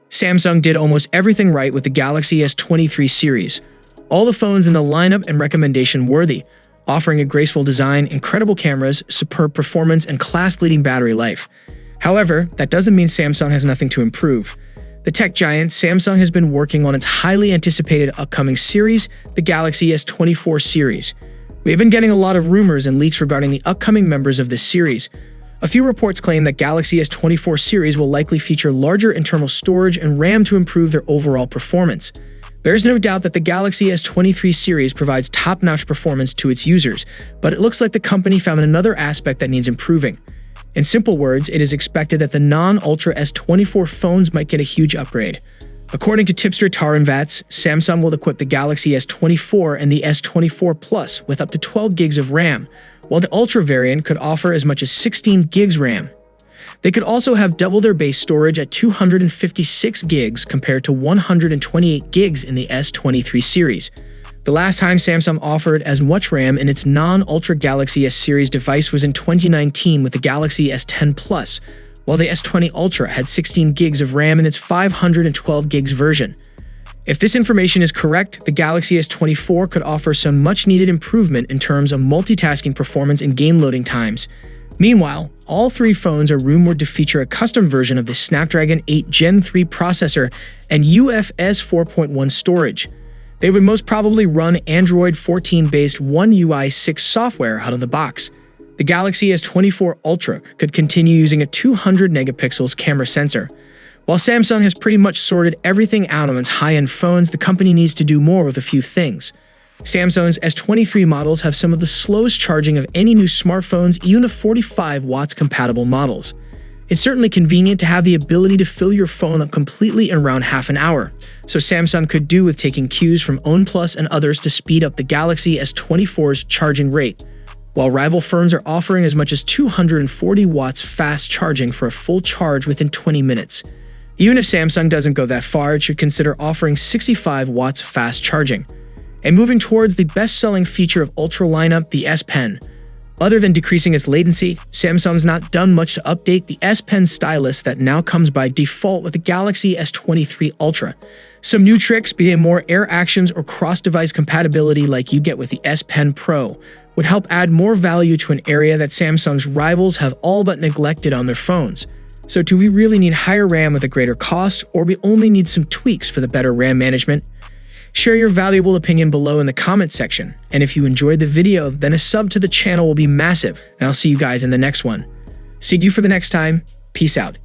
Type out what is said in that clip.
Samsung did almost everything right with the Galaxy S23 series. All the phones in the lineup and recommendation worthy, offering a graceful design, incredible cameras, superb performance, and class-leading battery life. However, that doesn't mean Samsung has nothing to improve. The tech giant Samsung has been working on its highly anticipated upcoming series, the Galaxy S24 Series. We have been getting a lot of rumors and leaks regarding the upcoming members of this series. A few reports claim that Galaxy S24 series will likely feature larger internal storage and RAM to improve their overall performance. There is no doubt that the Galaxy S23 series provides top-notch performance to its users, but it looks like the company found another aspect that needs improving. In simple words, it is expected that the non-Ultra S24 phones might get a huge upgrade. According to tipster Taran Vats, Samsung will equip the Galaxy S24 and the S24 Plus with up to 12 gigs of RAM, while the Ultra variant could offer as much as 16 gigs RAM. They could also have double their base storage at 256 gigs compared to 128 gigs in the S23 series. The last time Samsung offered as much RAM in its non-Ultra Galaxy S series device was in 2019 with the Galaxy S10 Plus, while the S20 Ultra had 16 gigs of RAM in its 512 gigs version. If this information is correct, the Galaxy S24 could offer some much-needed improvement in terms of multitasking performance and game loading times. Meanwhile, all three phones are rumored to feature a custom version of the Snapdragon 8 Gen 3 processor and UFS 4.1 storage. They would most probably run Android 14-based One UI 6 software out of the box. The Galaxy S24 Ultra could continue using a 200 megapixels camera sensor. While Samsung has pretty much sorted everything out on its high-end phones, the company needs to do more with a few things. Samsung's S23 models have some of the slowest charging of any new smartphones, even the 45 watts compatible models. It's certainly convenient to have the ability to fill your phone up completely in around half an hour, so Samsung could do with taking cues from OnePlus and others to speed up the Galaxy S24's charging rate, while rival firms are offering as much as 240 watts fast charging for a full charge within 20 minutes. Even if Samsung doesn't go that far, it should consider offering 65 watts fast charging. And moving towards the best-selling feature of Ultra lineup, the S Pen. Other than decreasing its latency, Samsung's not done much to update the S Pen stylus that now comes by default with the Galaxy S23 Ultra. Some new tricks, be it more air actions or cross-device compatibility like you get with the S Pen Pro, would help add more value to an area that Samsung's rivals have all but neglected on their phones. So do we really need higher RAM with a greater cost, or we only need some tweaks for the better RAM management? Share your valuable opinion below in the comment section, and if you enjoyed the video, then a sub to the channel will be massive, and I'll see you guys in the next one. See you for the next time. Peace out.